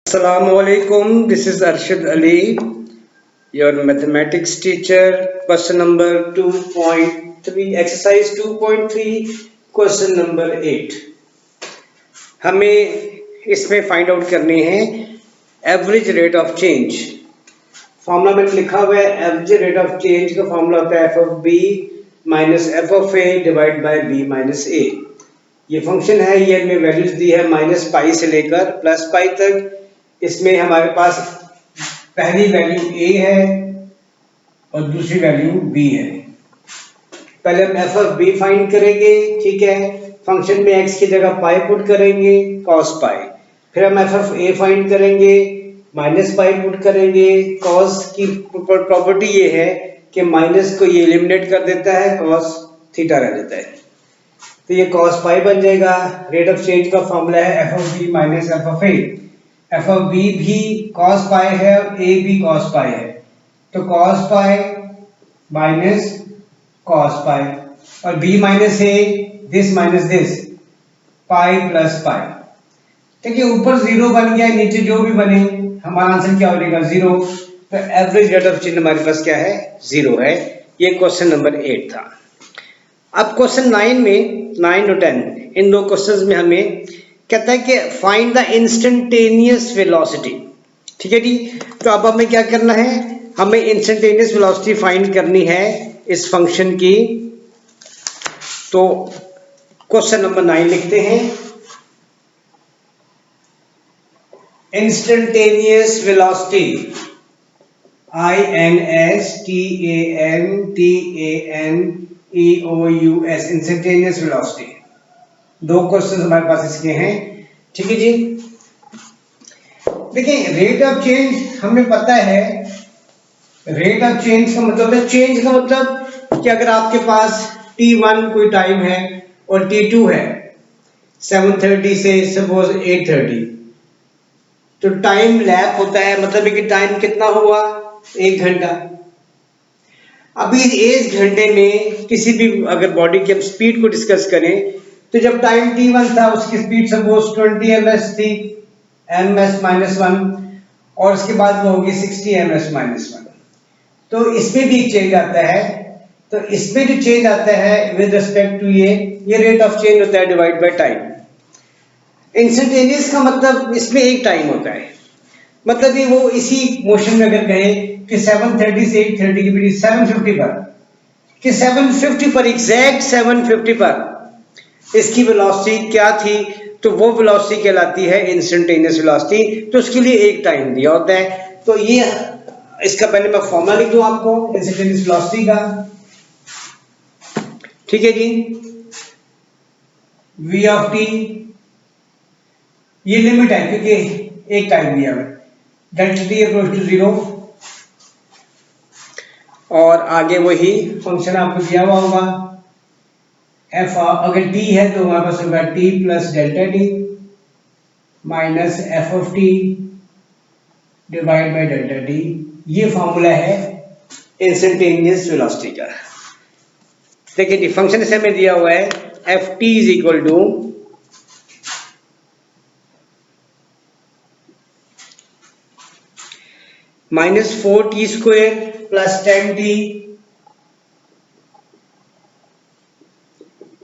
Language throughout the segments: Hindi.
Assalamualaikum. This is Arshid Ali, your mathematics teacher. Question number 2.3, exercise 2.3, question number 8. हमें इसमें फाइंड आउट करनी है average rate of change. Formula मैंने लिखा हुआ है, एवरेज रेट ऑफ चेंज का फॉर्मूला होता है F of B minus F of A divide by B minus A. ये फंक्शन है, ये हमें वैल्यूज दी है माइनस पाई से लेकर प्लस पाई तक। इसमें हमारे पास पहली वैल्यू a है और दूसरी वैल्यू b है। पहले हम एफ ऑफ b फाइंड करेंगे, ठीक है। फंक्शन में x की जगह पाई पुट करेंगे cos पाई। फिर हम एफ ऑफ a फाइंड करेंगे, माइनस पाई पुट करेंगे। cos की प्रॉपर्टी ये है कि माइनस को ये एलिमिनेट कर देता है, cos थीटा रह जाता है, तो ये cos पाई बन जाएगा। रेट ऑफ चेंज का फॉर्मूला है F of b minus F of a। F of B भी cos पाई है और ए भी cos पाई है, तो cos pi minus cos pi और b minus A, this minus this, pi plus pi. ठीक है, ऊपर जीरो बन गया, नीचे जो भी बने हमारा आंसर क्या हो जाएगा, जीरो। तो एवरेज रेट ऑफ चेंज हमारे पास क्या है, जीरो है। ये क्वेश्चन नंबर 8 था। अब क्वेश्चन 9 में, 9 और 10 इन दो क्वेश्चंस में हमें कहता है कि फाइंड द इंस्टेंटेनियस वेलोसिटी। ठीक है जी, तो अब हमें क्या करना है, हमें इंस्टेंटेनियस वेलोसिटी फाइंड करनी है इस फंक्शन की। तो क्वेश्चन नंबर 9 लिखते हैं, instantaneous velocity INSTANTANEOUS, instantaneous velocity. दो क्वेश्चन हमारे पास इसके हैं, ठीक है जी। देखिए, रेट ऑफ चेंज हमें पता है, रेट ऑफ चेंज का मतलब है, चेंज का मतलब कि अगर आपके पास t1 कोई टाइम है और t2 है 7:30 से सपोज 8:30, तो टाइम लैप होता है, मतलब कि टाइम कितना हुआ, 1 घंटा। अभी 1 घंटे में किसी भी अगर बॉडी की हम स्पीड को डिस्कस करें, तो जब टाइम t1 था उसकी स्पीड सपोज 20 ms थी, ms माइनस 1, और उसके बाद वो होगी 60 ms माइनस 1। तो इसमें भी चेंज आता है, तो इसमें जो चेंज आता है विद रिस्पेक्ट टू ये रेट ऑफ चेंज होता है डिवाइड बाय टाइम। इंस्टेंटेनियस का मतलब इसमें एक टाइम होता है, मतलब ये वो इसी मोशन में अगर कहे कि 7:30 से 8:30 के बीच 7:50 पर, कि 7:50 पर, एग्जैक्ट 7:50 पर इसकी वेलोसिटी क्या थी, तो वो वेलोसिटी कहलाती है इंस्टेंटेनियस वेलोसिटी। तो उसके लिए एक टाइम दिया होता है। तो ये इसका पहले मैं फॉर्मूला लिख दूं आपको इंस्टेंटेनियस वेलोसिटी का, ठीक है जी। v ऑफ t, ये लिमिट है क्योंकि एक टाइम दिया है, डेंसिटी अप्रोच टू 0, और आगे वही फंक्शन आपको दिया हुआ होगा एफ, अगर t है तो हमारे पास होगा t plus delta T minus F of T divide by delta T. ये फॉर्मूला है इंस्टेंटेनियस वेलोसिटी का। देखिए जी, फंक्शन इसे में दिया हुआ है F T is equal to -4t² plus 10t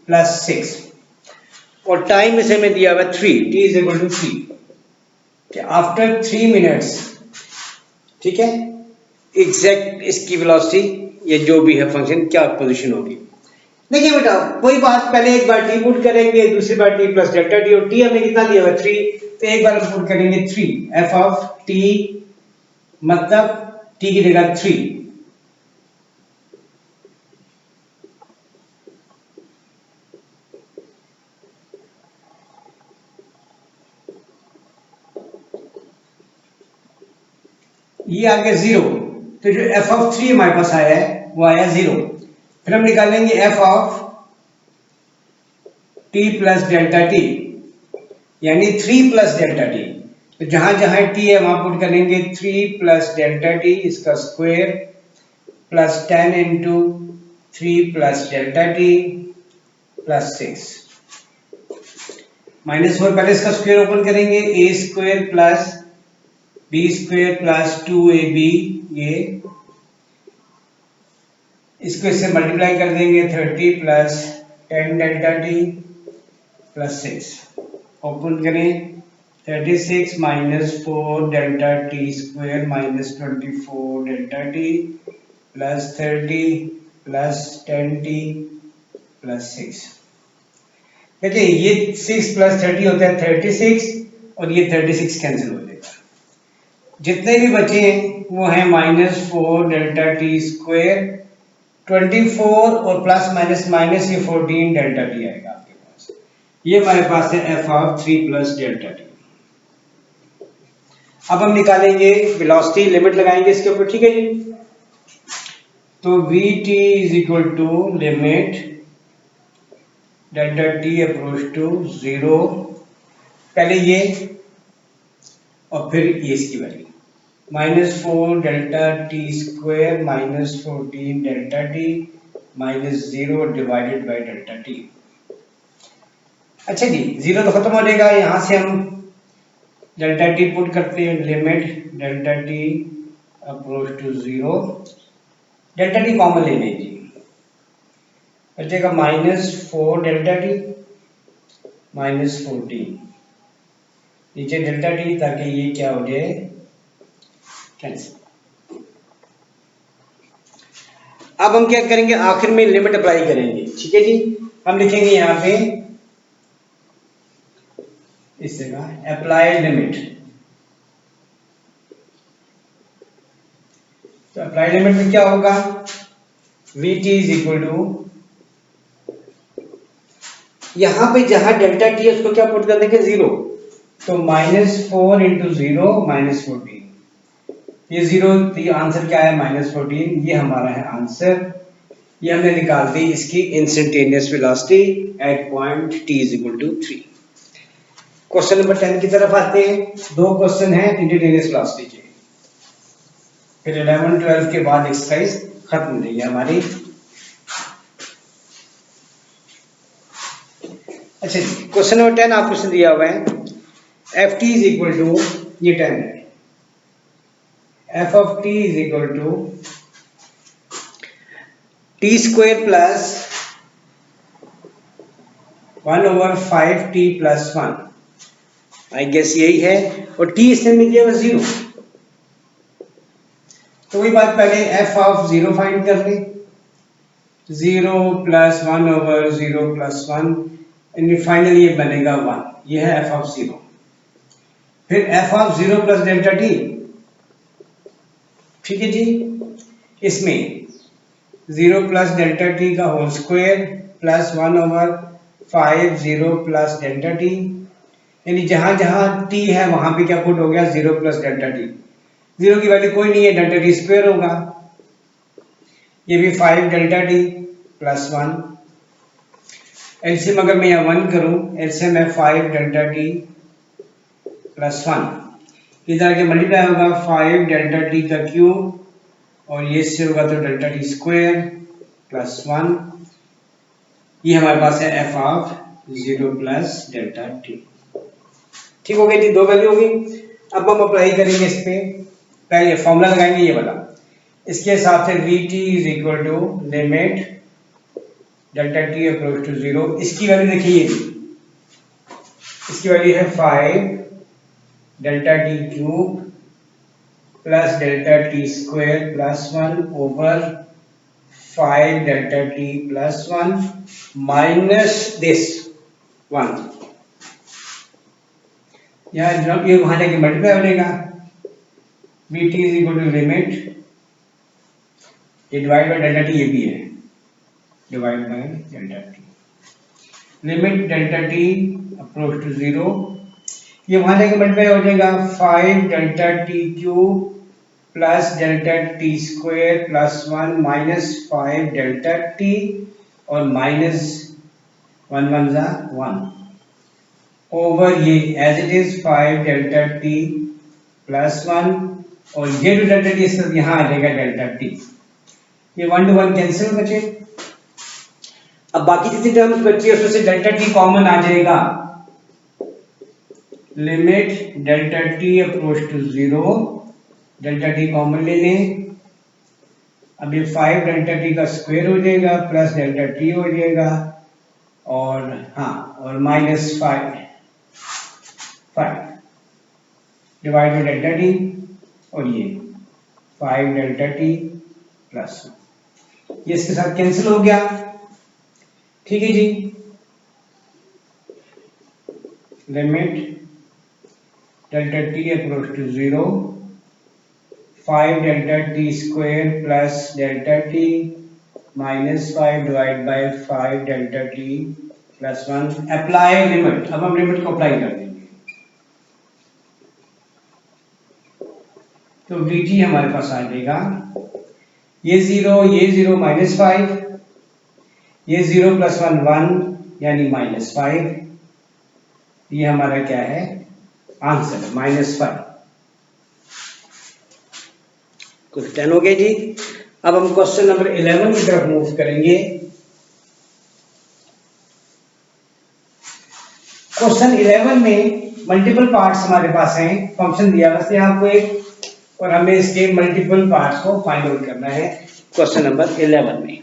plus 6, और टाइम इसे में दिया हुआ 3, t is equal to 3। After 3 minutes, ठीक है, एग्जैक्ट इसकी वेलोसिटी या जो भी है फंक्शन क्या पोजीशन होगी। देखिए बेटा, कोई बात, पहले एक बार t पुट करेंगे, दूसरी बार t प्लस डेल्टा टी, और t हमें कितना दिया हुआ 3, तो एक बार पुट करेंगे 3, एफ ऑफ t मतलब t की जगह 3। ये आ गया 0, तो जो एफ ऑफ 3 हमारे पास आया है वो आया 0। फिर हम निकालेंगे F of t plus delta T, यानी 3 प्लस डेल्टा टी। तो जहां जहां t है वहां पुट करेंगे 3 प्लस डेल्टा टी, इसका square plus 10 into 3 plus delta T plus 6, -4, पहले इसका स्क्वायर ओपन करेंगे, a² plus B square plus 2ab, ये इसको इससे मल्टीप्लाई कर देंगे 30 plus 10 delta T plus 6, open करें 36 minus 4 delta T square minus 24 delta T plus 30 plus 10 T plus 6। देखिए ये 6 प्लस 30 होता है 36 और ये 36 कैंसिल हो जाएगा। जितने भी बचे हैं वो हैं माइनस 4 डेल्टा टी स्क्वायर 24 और प्लस माइनस माइनस ये 14 डेल्टा टी आएगा आपके पास। ये हमारे पास है F of 3 plus delta T. अब हम निकालेंगे वेलोसिटी, लिमिट लगाएंगे इसके ऊपर, ठीक है जी। तो V T is equal to limit delta T approach to 0, पहले ये और फिर ये इसकी value minus 4 delta T square minus 14 delta T minus 0 divided by delta T. अच्छा जी, 0 तो खत्म हो जाएगा, यहाँ से हम डेल्टा टी पुट करते हैं, limit delta T approach to 0, delta T common ले लेंगे, बचेगा माइनस 4 डेल्टा टी माइनस 14, नीचे डेल्टा टी, ताकि ये क्या हो जाए कैंसिल। अब हम क्या करेंगे, आखिर में लिमिट अप्लाई करेंगे, ठीक है जी। हम लिखेंगे यहाँ पे इस जगह अप्लाई लिमिट, तो अप्लाई लिमिट में क्या होगा, V T is equal to, यहां पे जहां डेल्टा टी है उसको क्या पुट कर देंगे 0, तो माइनस 4 इंटू 0 माइनस 14, ये 0, तो ये आंसर क्या है माइनस 14, ये हमारा है आंसर। ये हमने निकाल दी इसकी instantaneous velocity at point T is equal to 3। Question number 10 की तरफ आते हैं। दो क्वेश्चन है इंस्टेंटेनियस वेलोसिटी के, फिर 11 12 के बाद एक्सरसाइज खत्म हो जाएगी हमारी। अच्छा, क्वेश्चन नंबर 10 आपको क्वेश्चन दिया हुआ है, F T is equal to, ये 10 है, F of T is equal to T square plus 1/5 T plus 1, I guess यही है, और टी इसने मिल दिया 0, तो वही बात, पहले एफ ऑफ 0 फाइंड कर ले, 0 प्लस 1/0 प्लस 1, यानी फाइनली ये बनेगा 1, ये है एफ ऑफ 0। फिर F of 0 plus delta T, ठीक है जी, इसमें 0 प्लस डेल्टा टी का whole square plus 1/5 0 plus delta T, यानी जहां जहां टी है वहां पे क्या पुट हो गया 0 प्लस डेल्टा टी, 0 की वैल्यू कोई नहीं है, डेल्टा टी स्क्वायर होगा, ये भी 5 डेल्टा टी प्लस 1, एलसीएम अगर मैं यहाँ 1 करूं, एलसीएम है 5 डेल्टा टी प्लस 1, इधर के मल्टीप्लाई होगा 5 डेल्टा टी का क्यूब, और ये से होगा तो डेल्टा टी स्क्वायर प्लस 1, ये हमारे पास है F of 0 plus delta T. ठीक हो गई जी, दो वैल्यू होगी। अब हम अप्लाई करेंगे इस पे, पहले फॉर्मूला लगाएंगे ये वाला, इसके हिसाब से V T is equal to limit delta T approach to 0, इसकी वैल्यू देखिए, इसकी वैल्यू है 5 delta T cube plus delta T square plus 1 over 5 delta T plus 1 minus this 1, यहाँ ये वहां जाके मल्टीप्लाई हो जाएगा, V T is equal to limit, ये डिवाइड बाय डेल्टा टी, ये भी है divide by delta T, limit delta T approach to 0, ये वहां जाके मल्टीप्लाई हो जाएगा 5 delta T cube plus delta T square plus 1 minus 5 delta T और माइनस 1 1 जा 1 ओवर ये as it is 5 delta T plus 1, और ये जो डेल्टा टी सब यहाँ आ जाएगा डेल्टा टी, ये 1 to 1 कैंसिल बचे। अब बाकी जितनी टर्म्स बची है उसमें से डेल्टा टी कॉमन आ जाएगा, limit delta T approach to 0, delta T common ले लें। अब ये 5 डेल्टा टी का स्क्वायर हो जाएगा प्लस डेल्टा टी हो जाएगा, और हाँ, और minus 5 divide by delta T, और ये 5 डेल्टा टी प्लस, ये इसके साथ कैंसिल हो गया। ठीक है जी, limit delta T approach to 0, 5 delta T square plus delta T minus 5 divide by 5 delta T plus 1, apply limit. अब हम लिमिट को अप्लाई कर देंगे, तो dt हमारे पास आ जाएगा ये 0 माइनस 5, ये 0 प्लस 1 1 यानी माइनस 5, ये हमारा क्या है आंसर, माइनस 5। कुछ 10 हो गया जी। अब हम क्वेश्चन नंबर 11 की तरफ मूव करेंगे। क्वेश्चन 11 में मल्टीपल पार्ट्स हमारे पास हैं, फंक्शन दिया बस यहाँ आपको एक, और हमें इसके मल्टीपल पार्ट्स को फाइंड आउट करना है क्वेश्चन नंबर 11 में।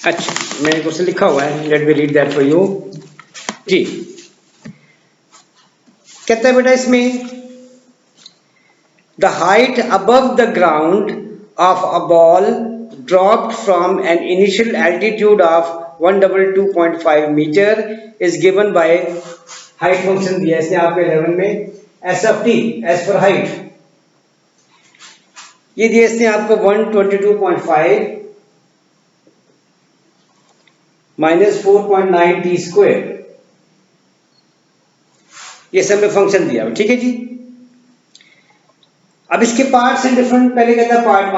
अच्छा, मैंने क्वेश्चन लिखा हुआ है, let me read that for you जी। कहता है बेटा इसमें the height above the ground of a ball dropped from an initial altitude of 122.5 metre is given by, height function दिया इसने आपको 11 में, S of T S for height, ये दिया इसने आपको 122.5 माइनस 4.9 टी स्क्वायर, ये सब में फंक्शन दिया हुआ। ठीक है जी। अब इसके पार्ट्स हैं डिफरेंट। पहले कहता है पार्ट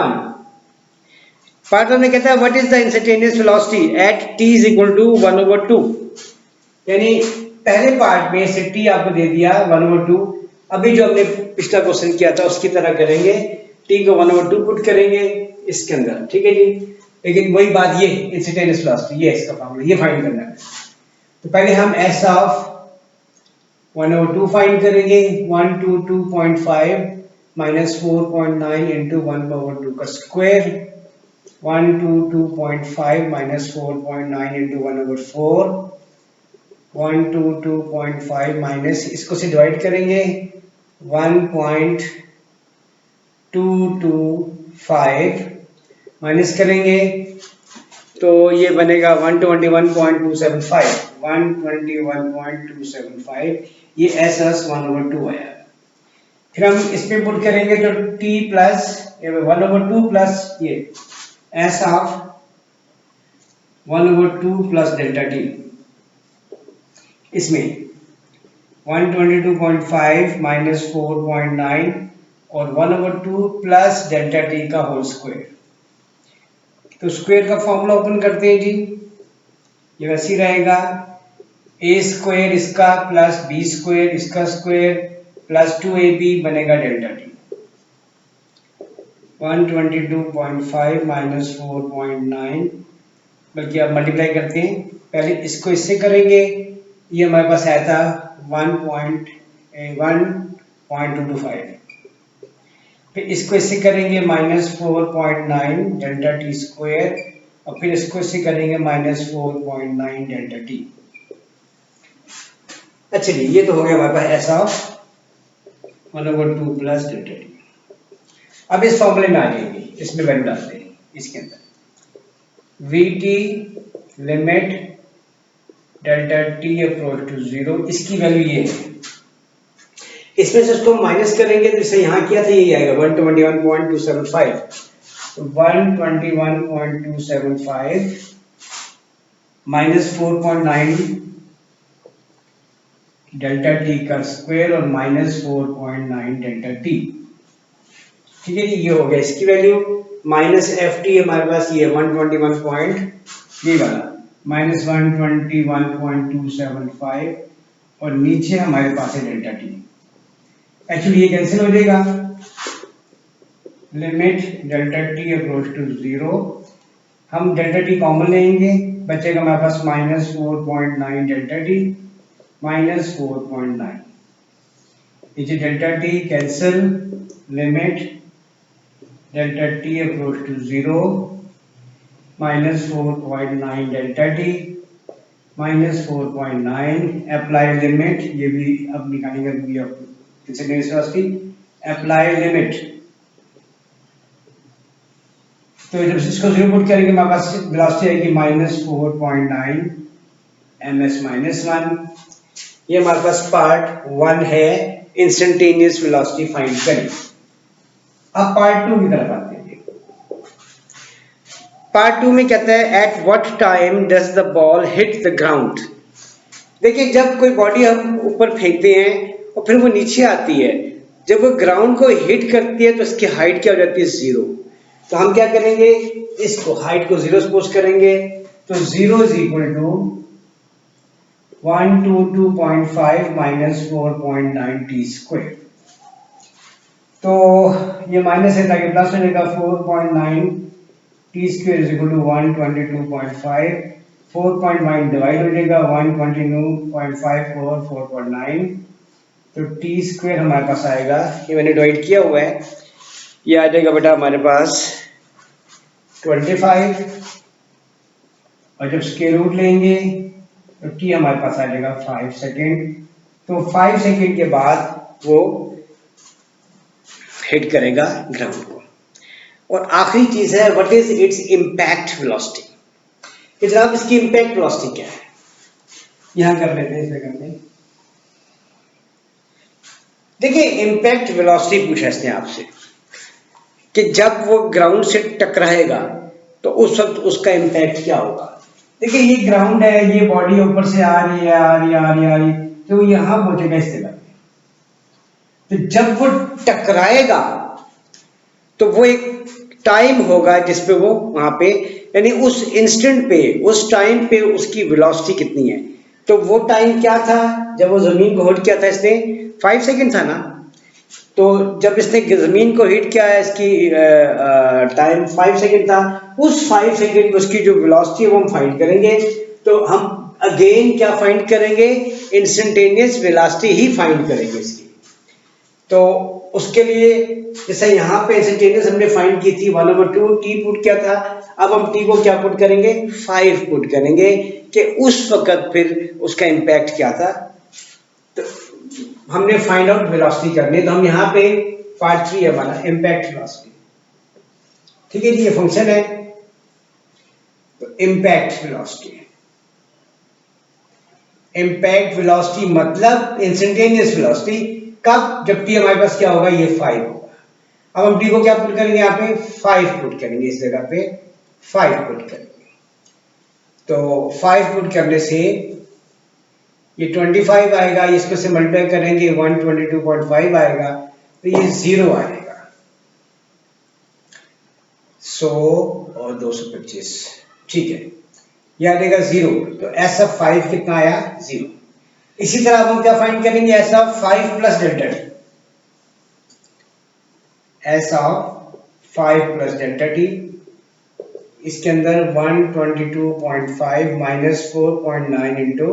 वन में कहता है what is the instantaneous velocity at t is equal to 1/2, यानी पहले पार्ट में से t आपको दे दिया 1/2। अभी जो हमने पिछला क्वेश्चन किया था उसकी तरह करेंगे, t को 1/2 पुट करेंगे इसके अंदर। ठीक है जी, लेकिन वही बात, ये इंस्टेंटेनियस वेलोसिटी, ये इसका फॉर्मूला, ये फाइंड करना है। तो पहले हम s ऑफ 1/2 फाइंड करेंगे, 122.5 माइनस 4.9 इंटू 1/2 का स्क्वायर, 122.5 माइनस 4.9 इंटू 1/4, 122.5 माइनस, इसको से डिवाइड करेंगे 1.225 माइनस करेंगे तो ये बनेगा 121.275, 121.275, ये एस 1/2 आया। फिर हम इस पे पुट करेंगे तो t प्लस 1/2 प्लस ये S of 1/2 plus delta T, इसमें 122.5 माइनस 4.9 और 1/2 प्लस डेल्टा टी का होल स्क्वायर। तो स्क्वायर का फॉर्मूला ओपन करते हैं जी, ये वैसे ही रहेगा, a स्क्वायर इसका प्लस b स्क्वायर इसका स्क्वायर प्लस 2ab बनेगा डेल्टा टी। 122.5 माइनस 4.9, बल्कि आप मल्टीप्लाई करते हैं, पहले इसको इससे करेंगे, ये हमारे पास आया था 1.225, फिर इसको इससे करेंगे माइनस 4.9 डेल्टा टी स्क्वायर, और फिर इसको इससे करेंगे माइनस 4.9 डेल्टा टी। अच्छा जी, ये तो हो गया हमारे पास S of 1/2 plus delta T. अब इस फॉर्मूले में आ जाएंगे, इसमें वैल्यू डालते हैं इसके अंदर, V T limit delta T approach to 0, इसकी वैल्यू ये है, इसमें से उसको माइनस करेंगे तो जैसे यहाँ किया था यही आएगा 121.275, तो 121.275 माइनस 4.9 डेल्टा टी का स्क्वायर और माइनस 4.9 डेल्टा टी। ठीक है जी, ये हो गया इसकी वैल्यू, माइनस एफ टी हमारे पास ये 121 पॉइंट, ये वाला माइनस 121.275, और नीचे हमारे पास है डेल्टा टी। एक्चुअली ये कैंसिल हो जाएगा, limit delta T approach to 0, हम डेल्टा टी कॉमन लेंगे, बचेगा हमारे पास माइनस 4.9 डेल्टा टी माइनस 4.9, नीचे delta T cancel, limit delta T approach to 0 -4.9 delta T -4.9 apply limit, ये भी अब निकालेंगे इंस्टेंटेनियस वेलोसिटी, अप्लाई लिमिट। तो जब इसको 0 पुट करेंगे हमारे पास वेलोसिटी आएगी -4.9 ms-1। ये हमारे पास पार्ट 1 है, इंस्टेंटेनियस वेलोसिटी फाइंड करें। अब पार्ट 2 की तरफ आते हैं। पार्ट 2 में कहता है at what time does the ball hit the ground. देखिए जब कोई बॉडी हम ऊपर फेंकते हैं और फिर वो नीचे आती है, जब वो ग्राउंड को हिट करती है तो उसकी हाइट क्या हो जाती है? 0। तो हम क्या करेंगे, इसको हाइट को 0 सपोज करेंगे, तो 0 is equal to 122.5 -4.9 T square. तो ये माइनस है ताकि प्लस हो जाएगा, 4.9 T square is equal to 122.5, 4.9 divide हो जाएगा 122.5 और 4.9, तो टी स्क्वायर हमारे पास आएगा, ये मैंने डिवाइड किया हुआ है, ये आ जाएगा बेटा हमारे पास 25, और जब स्क्वायर रूट लेंगे तो टी हमारे पास आ जाएगा 5 सेकेंड। तो 5 सेकेंड के बाद वो हिट करेगा ग्राउंड को। और आखिरी चीज है what is it's impact velocity, कि जनाब इसकी इंपैक्ट वेलोसिटी क्या है, यहां कर लेते हैं, इसे करते हैं। देखिए इंपैक्ट वेलोसिटी पूछा इसने आपसे कि जब वो ग्राउंड से टकराएगा तो उस वक्त उसका इंपैक्ट क्या होगा। देखिए ये ग्राउंड है, ये बॉडी ऊपर से आ रही है, आ रही है, आ रही है, आ रही है, तो यहां पहुंचेगा इस जगह पे। तो जब वो टकराएगा तो वो एक टाइम होगा जिसपे वो वहां पे, यानी उस इंस्टेंट पे, उस टाइम पे उसकी वेलोसिटी कितनी है। तो वो टाइम क्या था जब वो जमीन को हिट किया था इसने? 5 सेकेंड था ना। तो जब इसने जमीन को हिट किया है, इसकी टाइम 5 सेकेंड था, उस 5 सेकेंड में उसकी जो वेलोसिटी है वो हम फाइंड करेंगे। तो हम अगेन क्या फाइंड करेंगे? इंस्टेंटेनियस वेलोसिटी ही फाइंड करेंगे इसकी। तो उसके लिए जैसे यहाँ पे इंस्टेंटेनियस हमने फाइंड की थी 1/2 टी पुट किया था, अब हम टी को क्या पुट करेंगे? 5 पुट करेंगे कि उस वक्त फिर उसका इंपैक्ट क्या था। तो हमने फाइंड आउट वेलोसिटी करनी, तो हम यहाँ पे पार्ट 3 है हमारा इंपैक्ट वेलोसिटी। ठीक है जी, ये फंक्शन है। तो इंपैक्ट वेलोसिटी, इंपैक्ट वेलोसिटी मतलब इंस्टेंटेनियस वेलोसिटी कब? जब टी हमारे पास क्या होगा? ये 5 होगा। अब हम टी को क्या पुट करेंगे? यहाँ पे 5 पुट करेंगे, इस जगह पे 5 पुट करेंगे। तो 5 पुट करने से ये 25 आएगा, इसको से मल्टीप्लाई करेंगे 122.5 आएगा, तो ये 0 आएगा। 100 और 225, ठीक है, ये आएगा 0। तो एस ऑफ 5 कितना आया? 0। इसी तरह हम क्या फाइंड करेंगे? S of 5 plus delta T, S of 5 plus delta T, इसके अंदर 122.5 माइनस 4.9 इंटू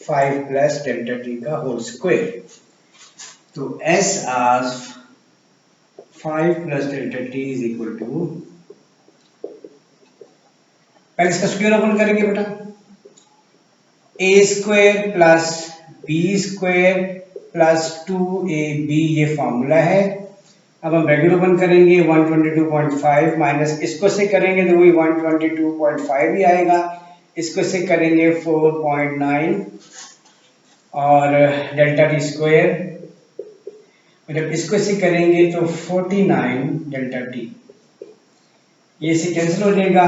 5 प्लस डेल्टा टी का होल स्क्वायर। तो S of 5 plus delta T is equal to, पहले इसका स्क्वायर ओपन करेंगे बेटा, A square plus B square plus 2ab, ये फॉर्मूला है। अब हम ब्रैकेट ओपन करेंगे, 122.5 माइनस इसको से करेंगे तो वही 122.5 ही आएगा, इसको से करेंगे 4.9 और डेल्टा टी स्क्वायर, जब इसको से करेंगे तो 49 डेल्टा टी, ये से कैंसिल हो जाएगा,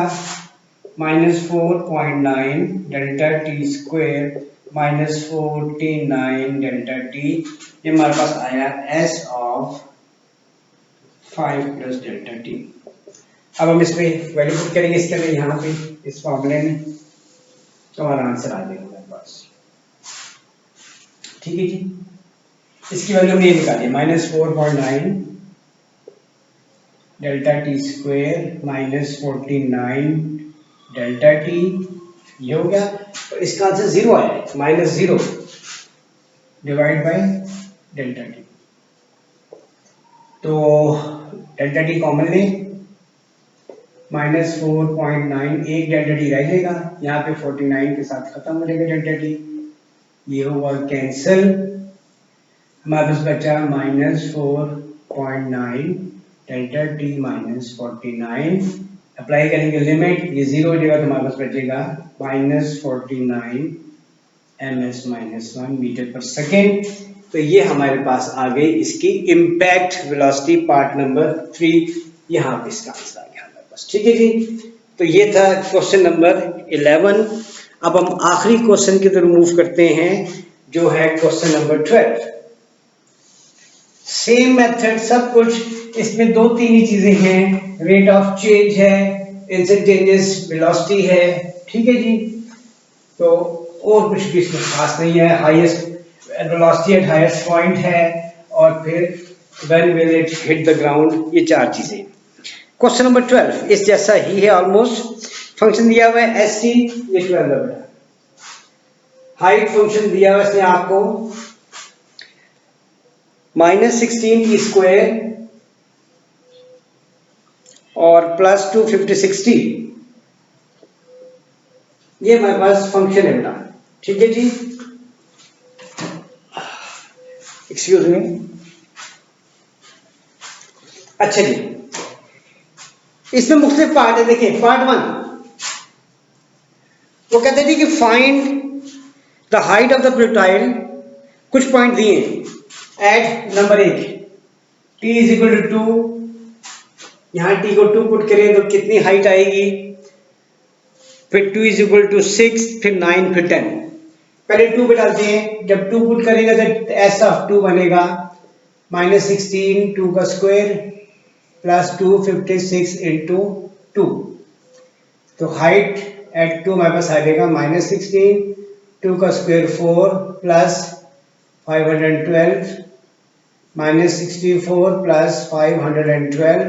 -4.9 delta T square -49 delta T, ये हमारे पास आया S of 5 plus delta T. अब हम इसमें वैल्यू पुट करेंगे इसके अंदर, यहाँ पे इस फॉर्मूले में, तो हमारा आंसर आ जाएगा हमारे पास। ठीक है जी, इसकी वैल्यू हमने ये निकाली -4.9 delta T square -49 delta T, ये हो गया। तो इसका आंसर 0 आया, -0 डिवाइड बाय डेल्टा टी। तो डेल्टा टी कॉमन लें, -4.9, एक डेल्टा टी रह जाएगा यहाँ पे, 49 के साथ खत्म हो जाएगा डेल्टा टी, ये होगा कैंसिल, हमारे पास बचा -4.9 डेल्टा टी -49, अप्लाई करेंगे लिमिट, ये 0 हो जाएगा तो हमारे पास बचेगा -49 ms-1 मीटर पर सेकेंड। तो ये हमारे पास आ गई इसकी इम्पैक्ट वेलोसिटी पार्ट नंबर 3, यहाँ पे इसका आंसर आ गया हमारे पास। ठीक है जी, तो ये था क्वेश्चन नंबर 11। अब हम आखिरी क्वेश्चन की तरफ मूव करते हैं जो है क्वेश्चन नंबर 12। सेम मेथड सब कुछ, इसमें दो तीन ही चीजें हैं, रेट ऑफ चेंज है, इंस्टेंटेनियस वेलोसिटी है। ठीक है जी, तो और कुछ भी इसमें खास नहीं है, highest velocity at highest point है, और फिर when will it hit the ground, ये चार चीजें। क्वेश्चन नंबर 12 इस जैसा ही है ऑलमोस्ट। फंक्शन दिया हुआ है एस टी, ये 12 है। हाइट फंक्शन दिया हुआ है इसने आपको -16 स्क्वायर और +250/60, ये हमारे पास फंक्शन है बेटा। ठीक है जी, एक्सक्यूज मी। अच्छा जी, इसमें मुख्तलिफ पार्ट है। देखिए पार्ट 1 वो कहते हैं कि find the height of the projectile, कुछ पॉइंट दिए एट नंबर 1 t = 2, यहां t को 2 पुट करें तो कितनी हाइट आएगी, फिर 2 = 6, फिर 9, फिर 10। पहले 2 पे डालते हैं, जब 2 पुट करेंगे तो s(2) बनेगा -16 2 का स्क्वायर +256 × 2। तो हाइट एट 2 हमारे पास आ जाएगा -16 2 का स्क्वायर 4 +512 -64 +512,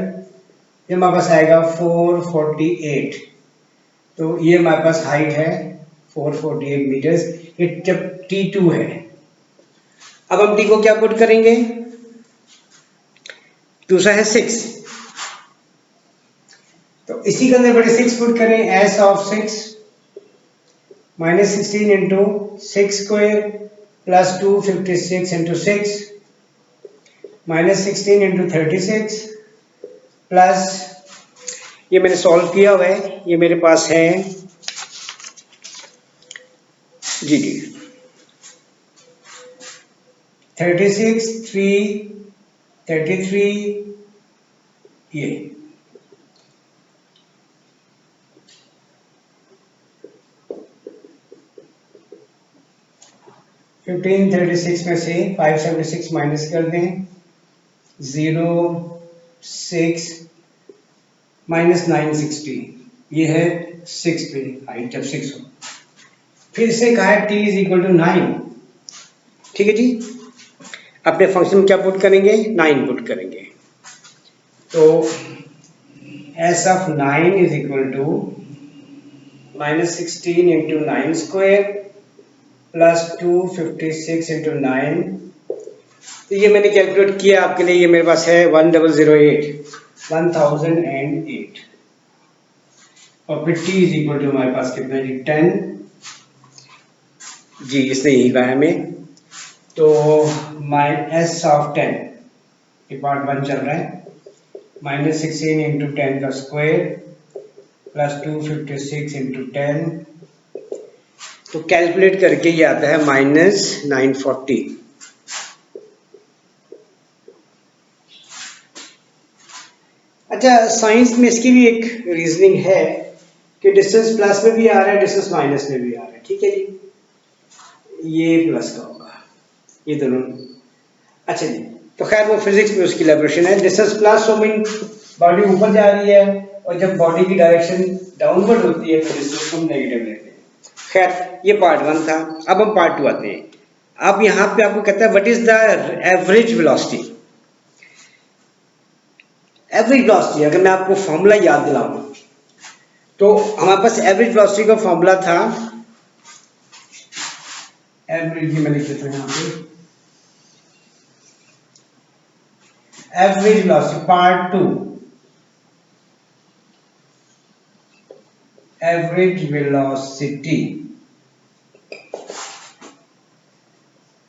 ये हमारे पास आएगा 448। तो ये हमारे पास हाइट है 448 मीटर्स, ये जब T2 है। अब हम T को क्या पुट करेंगे, दूसरा है 6, तो इसी के अंदर बड़े 6 पुट करें, s(6) -16 × 6 स्क्वायर +256 × 6 -16 × 36 प्लस, ये मैंने सॉल्व किया हुआ है, ये मेरे पास है जी 36 3 33, ये 1536 में से 576 माइनस कर दें, 0 6 -960, ये है 6 पे हाइट जब 6 हो। फिर से कहा है t = 9। ठीक है जी, अपने फंक्शन में क्या पुट करेंगे, 9 पुट करेंगे। तो s(9) = -16 × 9 स्क्वायर +256 × 9। तो ये मैंने कैलकुलेट किया आपके लिए, ये मेरे पास है 1008 और फिर t = हमारे पास कितना जी 10 जी, इसने यही कहा हमें। तो s(10) ये पार्ट 1 चल रहा है, -16 × 10 का स्क्वायर +256 × 10, तो कैलकुलेट करके ये आता है -940। अच्छा, साइंस में इसकी भी एक रीजनिंग है कि डिस्टेंस प्लस में भी आ रहा है, डिस्टेंस माइनस में भी आ रहा है। ठीक है जी, ये प्लस का होगा, ये दोनों। अच्छा जी, तो खैर वो फिजिक्स में उसकी इलैबोरेशन है। डिस्टेंस प्लस हो मीन बॉडी ऊपर जा रही है, और जब बॉडी की डायरेक्शन डाउनवर्ड होती है तो डिस्टेंस को हम नेगेटिव लेते हैं। खैर ये पार्ट 1 था। अब हम पार्ट 2 आते हैं। अब यहाँ पे आपको कहता है what is the average velocity. Average velocity, अगर मैं आपको फॉर्मूला याद दिलाऊं तो हमारे पास एवरेज वेलोसिटी का फॉर्मूला था, एवरेज मैं लिख देता हूं यहाँ पे, average velocity part 2, average velocity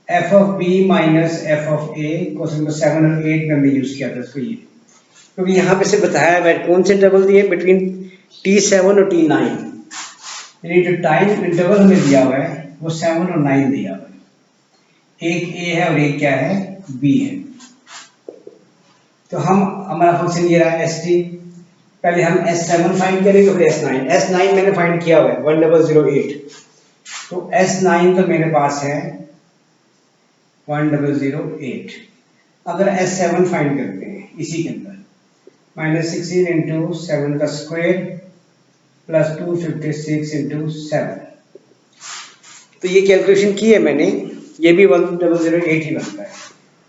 f of B minus F of a, question number 7 और 8 में हमने यूज किया था इसको, ये क्योंकि यहाँ पे से बताया है कौन से इंटरवल दिए बिटवीन T7 और T9, यानी जो टाइम इंटरवल हमें दिया हुआ है वो 7 और 9 दिया हुआ है, एक ए है और एक क्या है, बी है। तो हमारा फंक्शन ये रहा है एस टी, पहले हम S7 फाइंड करेंगे फिर S9। S9 मैंने फाइंड किया हुआ है 1008, तो S9 तो मेरे पास है 1008। अगर S7 फाइंड करते हैं इसी के अंदर, -16 इंटू 7 का स्क्वायर प्लस 256 इंटू 7, तो ये कैलकुलेशन की है मैंने, ये भी 1008 ही बनता है,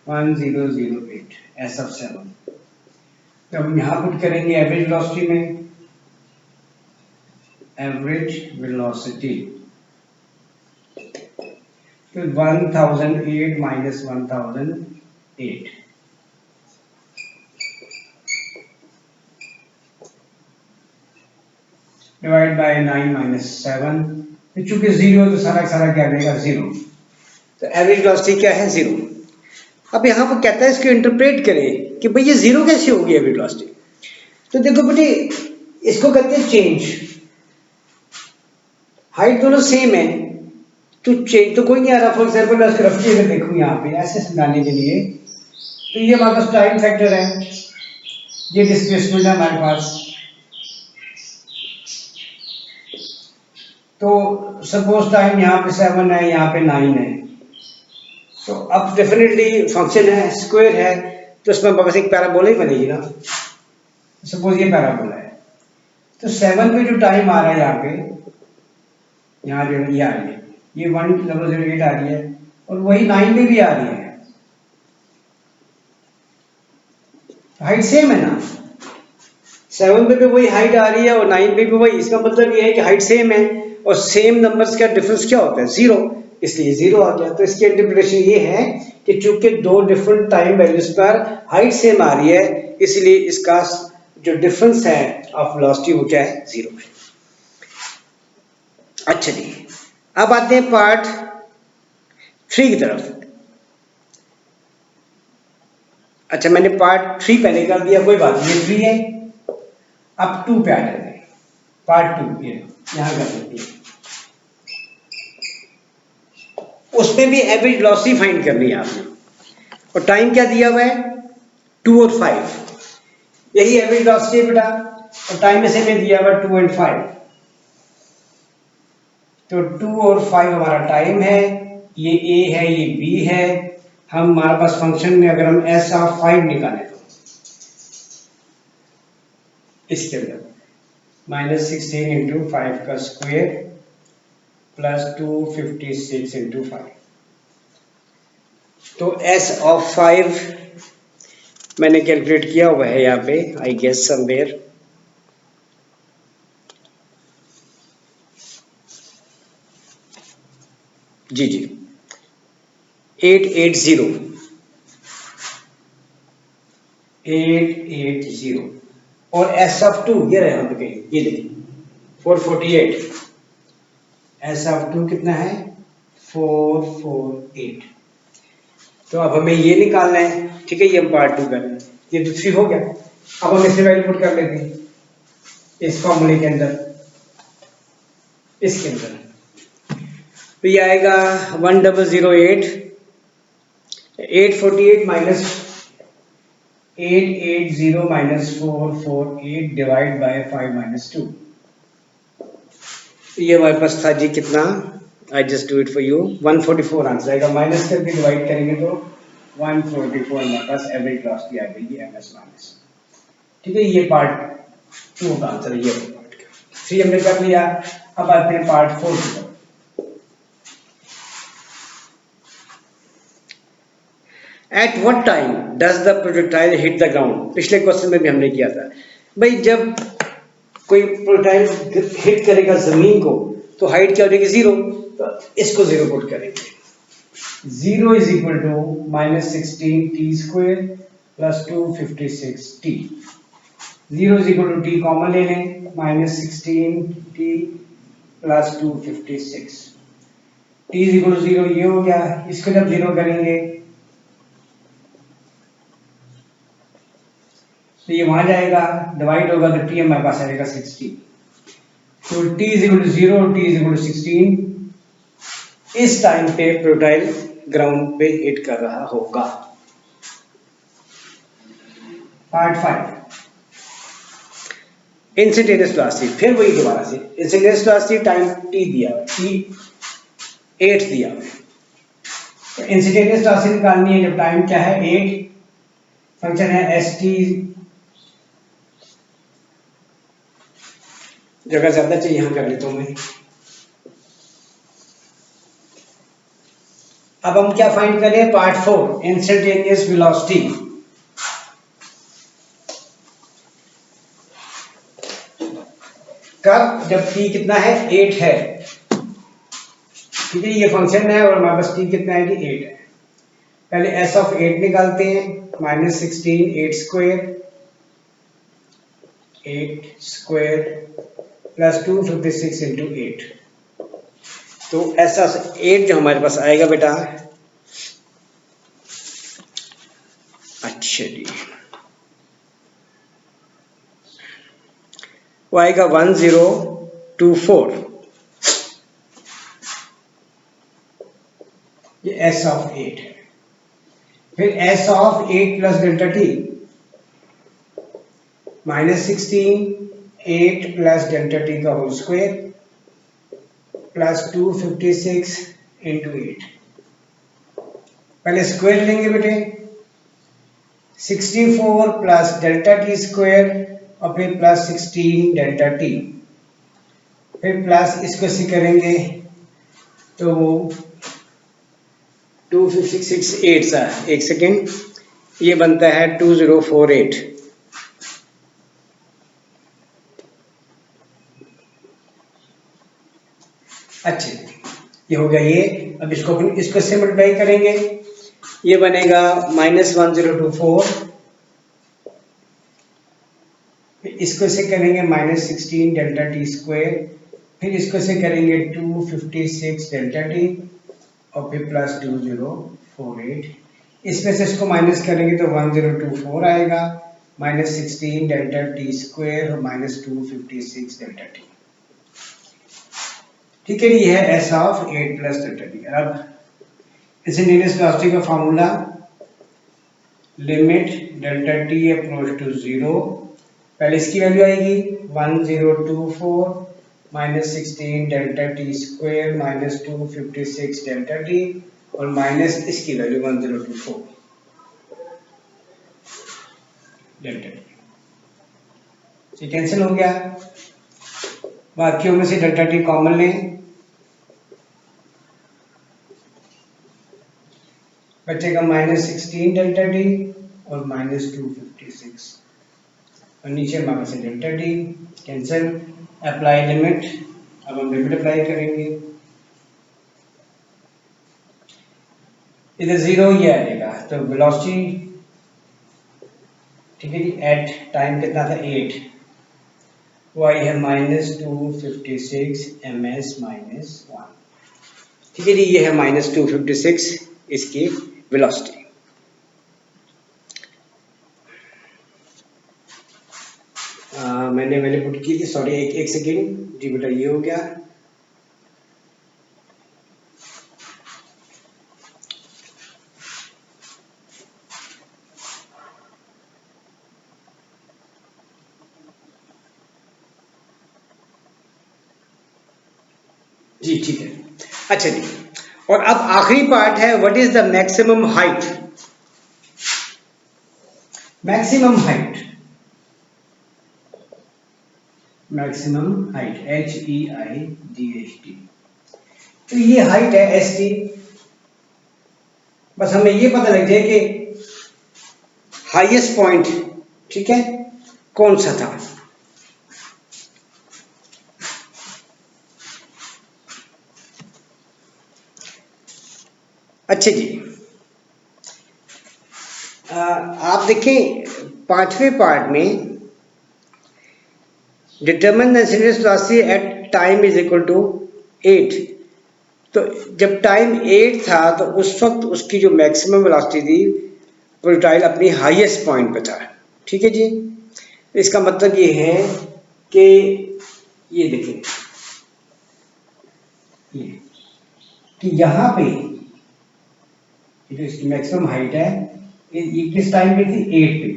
1008 S ऑफ 7। तो हम यहाँ पुट करेंगे एवरेज वेलोसिटी में, एवरेज वेलोसिटी तो 1008 माइनस 1008 डिवाइड बाय 9 माइनस 7, तो चूंकि जीरो तो सारा सारा क्या देगा, जीरो, तो एवरेज वेलोसिटी क्या है, जीरो। अब यहाँ पर कहता है इसको इंटरप्रेट करें कि भाई ये जीरो कैसे होगी एवरेज वेलोसिटी। तो देखो बेटे, इसको कहते हैं चेंज, हाइट दोनों सेम है तो चेंज तो कोई नहीं आ रहा। फॉर एग्जाम्पल मैं उसको रफ्ती अगर देखूँ यहाँ पे ऐसे समझाने के लिए, तो ये हमारे पास टाइम फैक्टर है, ये डिस्प्लेसमेंट है हमारे पास, तो सपोज टाइम यहाँ पे 7 है, यहाँ पे 9 है, तो अब डेफिनेटली फंक्शन है, स्क्वायर है, तो इसमें बस एक पैराबोला ही बनेगी ना। सपोज ये पैराबोला है, तो 7 पे जो टाइम आ रहा है यहाँ पे, यहाँ जो ये आ रही है, ये 1008 आ रही है, और वही 9 पे भी आ रही है, हाइट सेम है ना, 7 पे भी वही हाइट आ रही है और 9 पे भी वही। इसका मतलब ये है कि हाइट सेम है और सेम नंबर्स का डिफरेंस क्या होता है, जीरो, इसलिए जीरो आ गया। तो इसकी इंटरप्रिटेशन ये है कि चूंकि दो डिफरेंट टाइम वैल्यूज पर हाइट सेम आ रही है, इसलिए इसका जो डिफरेंस है ऑफ वेलोसिटी वो क्या है, जीरो है। अच्छा जी, अब आते हैं पार्ट 3 की तरफ। अच्छा, मैंने पार्ट 3 पहले कर दिया, कोई बात नहीं, 3 है। अब 2 पे आ जाते हैं, पार्ट 2 ये यहां कर देते हैं। उसमें भी एवरेज वेलोसिटी फाइंड करनी है आपने, और टाइम क्या दिया हुआ है, 2 और 5, यही एवरेज वेलोसिटी है बेटा, और टाइम में से में दिया हुआ 2 और 5, तो 2 और 5 हमारा टाइम है, ये ए है, ये बी है। हम हमारे पास फंक्शन में अगर हम एस ऑफ 5 निकालें तो इसके अंदर -16 इंटू 5 का स्क्वायर प्लस 256 इंटू 5, तो एस ऑफ 5 मैंने कैलकुलेट किया हुआ है यहाँ पे, आई गेस समवेयर, जी जी 880 और एस ऑफ 2 ये रहे यहाँ पे कहीं, ये देखिए 448, एस ऑफ 2 कितना है, 448। तो अब हमें ये निकालना है, ठीक है, ये हम पार्ट 2 कर रहे हैं, ये तो 3 हो गया। अब हम इसे वैल्यू पुट कर लेते हैं इस फॉर्मूले के अंदर, इसके अंदर, तो ये आएगा 1008, 848 minus 880 minus 448 divide by 5 minus 2, ये हमारे पास था जी कितना, I just do it for you, 144 answer आएगा, माइनस करके डिवाइड करेंगे तो 144 हमारे पास एवरेज वेलोसिटी आ गई एमएस माइनस। ठीक है, ये पार्ट 2 का आंसर है, ये पार्ट का 3 हमने कर लिया। अब आते हैं पार्ट 4 की तरफ। At what time does the projectile hit the ground? पिछले क्वेश्चन में भी हमने किया था भाई, जब कोई प्रोजेक्टाइल हिट करेगा जमीन को तो हाइट क्या हो जाएगी, जीरो, तो इसको जीरो पुट करेंगे। 0 is equal to -16 t square plus 256t, 0 is equal to t common ले लें, minus 16t plus 256, t is equal to 0 ये हो गया। इसको जब 0 करेंगे तो ये वहां जाएगा, डिवाइड होगा तो टी हमारे पास आएगा 16। तो t इज इक्वल टू 0 और t इज इक्वल टू 16 इस टाइम पे प्रोटाइल ग्राउंड पे हिट कर रहा होगा। पार्ट 5 इंस्टेंटेनियस वेलोसिटी, फिर वही दोबारा से इंस्टेंटेनियस वेलोसिटी टाइम t दिया t 8 दिया। तो इंस्टेंटेनियस वेलोसिटी निकालनी है जब टाइम क्या है 8, फंक्शन है st, जगह ज्यादा चाहिए यहां कर लेता हूं मैं। अब हम क्या फाइंड करें, पार्ट 4 इंस्टेंटेनियस वेलोसिटी। कब, जब t कितना है 8 है, ठीक है, ये फंक्शन है और हमारे पास t कितना है कि 8 है। पहले s ऑफ 8 निकालते हैं, माइनस 16 8 स्क्वायर प्लस 256 इंटू 8। तो ऐसा 8 जो हमारे पास आएगा बेटा, अच्छा जी, वो आएगा 1024, ये s ऑफ 8 है। फिर s of 8 plus delta T, minus 16 8 plus delta T का होल स्क्वायर प्लस 256 इंटू 8। पहले स्क्वायर लेंगे बेटे, 64 प्लस डेल्टा टी स्क्वायर और फिर प्लस 16 डेल्टा टी, फिर प्लस इसको से करेंगे तो वो 256 8 सा, एक सेकेंड, ये बनता है 2048। अच्छे, ये हो गया ये। अब इसको अपन इसको से मल्टीप्लाई करेंगे, ये बनेगा -1024, इसको से करेंगे -16 डेल्टा टी स्क्वायर, फिर इसको से करेंगे 256 डेल्टा टी और फिर प्लस 2048। इसमें से इसको माइनस करेंगे तो 1024 आएगा, -16 डेल्टा टी स्क्वायर और -256 डेल्टा टी। ठीक है, ये है s of 8 plus delta T. अब इंस्टेंटेनियस वेलोसिटी का formula, limit delta T approach to 0, पहले इसकी वैल्यू आएगी 1024 minus 16 delta T square minus 256 delta T और माइनस इसकी वैल्यू 1024 डेल्टा टी। ये कैंसिल हो गया, बाकियों में से डेल्टा टी कॉमन लें, बचेगा -16 डेल्टा टी और -256 और नीचे हमारे पास delta T, cancel, apply limit. अब हम लिमिट अप्लाई करेंगे, इधर 0 ये आएगा तो वेलोसिटी, ठीक है जी, एट टाइम कितना था 8, वो आई है -256 ms-1। ठीक है जी, ये है -256 इसकी वेलोसिटी। मैंने पहले पुट की थी, सॉरी, एक सेकेंड जी बेटा, ये हो गया। जी ठीक है, अच्छा जी। और अब आखिरी पार्ट है, what is the maximum height. Maximum height, maximum height HEIGHT, तो ये हाइट है ST। बस हमें ये पता लग जाए कि हाईएस्ट पॉइंट, ठीक है, कौन सा था। अच्छा जी, आप देखें 5वें पार्ट में determine the instantaneous velocity at time is equal to 8। तो जब टाइम 8 था तो उस वक्त उसकी जो मैक्सिमम वेलोसिटी थी प्रोजेक्टाइल अपनी हाईएस्ट पॉइंट पे था। ठीक है जी, इसका मतलब ये है कि ये देखें कि यहाँ पे जो इसकी मैक्सिमम हाइट है ये किस टाइम पे थी? 8 पे।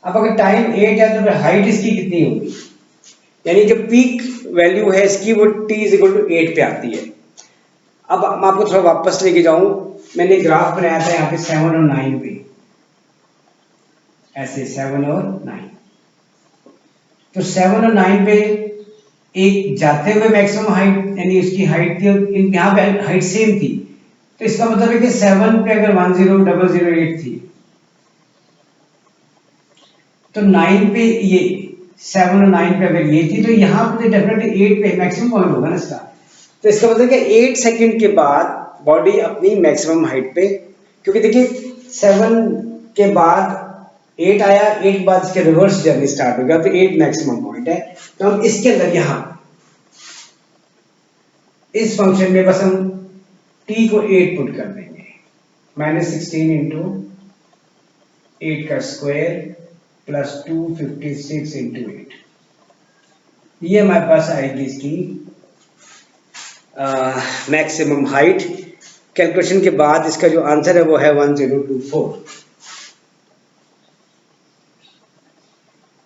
अब अगर टाइम 8 है तो फिर हाइट इसकी कितनी होगी? यानी जो पीक वैल्यू है इसकी वो t इज इक्वल टू 8 पे आती है। अब मैं आपको थोड़ा वापस लेके जाऊं, मैंने ग्राफ बनाया था यहाँ पे 7 और 9 पे, ऐसे 7 और 9। तो 7 और 9 पे एक जाते हुए मैक्सिमम हाइट यानी उसकी हाइट थी, यहाँ पे हाइट सेम थी, तो इसका मतलब है कि 7 पे अगर 10008 थी तो 9 पे ये 7 और 9 पे अगर ये थी तो यहाँ पे डेफिनेटली 8 पे मैक्सिमम पॉइंट होगा ना इसका। तो इसका मतलब कि 8 सेकंड के बाद बॉडी अपनी मैक्सिमम हाइट पे, क्योंकि देखिए 7 के बाद 8 आया, 8 बाद इसके रिवर्स जर्नी स्टार्ट हो गया, तो 8 मैक्सिमम पॉइंट है। तो हम इसके अंदर यहाँ इस फंक्शन में बस हम t को 8 पुट कर देंगे, -16 इंटू 8 का स्क्वायर प्लस 256 इंटू 8, ये हमारे पास आएगी इसकी मैक्सिमम हाइट। कैलकुलेशन के बाद इसका जो आंसर है वो है 1024।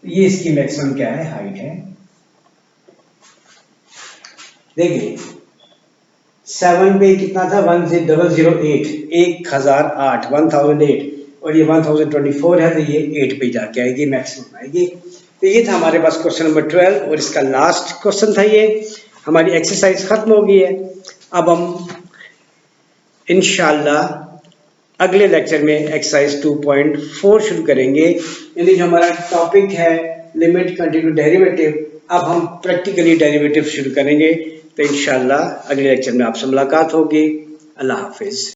ये इसकी मैक्सिमम क्या है? हाइट है। देखिए 7 पे कितना था? 1008, 1008 और ये 1024 है, तो ये 8 पे जाके आएगी, मैक्सिमम आएगी। तो ये था हमारे पास क्वेश्चन नंबर 12 और इसका लास्ट क्वेश्चन था। ये हमारी एक्सरसाइज खत्म हो गई है। अब हम इंशाल्लाह अगले लेक्चर में एक्सरसाइज 2.4 शुरू करेंगे, यानी जो हमारा टॉपिक है लिमिट कंटिन्यू डेरिवेटिव। अब हम प्रैक्टिकली डेरिवेटिव शुरू करेंगे। तो इंशाल्लाह अगले लेक्चर में आपसे मुलाकात होगी। अल्लाह हाफिज।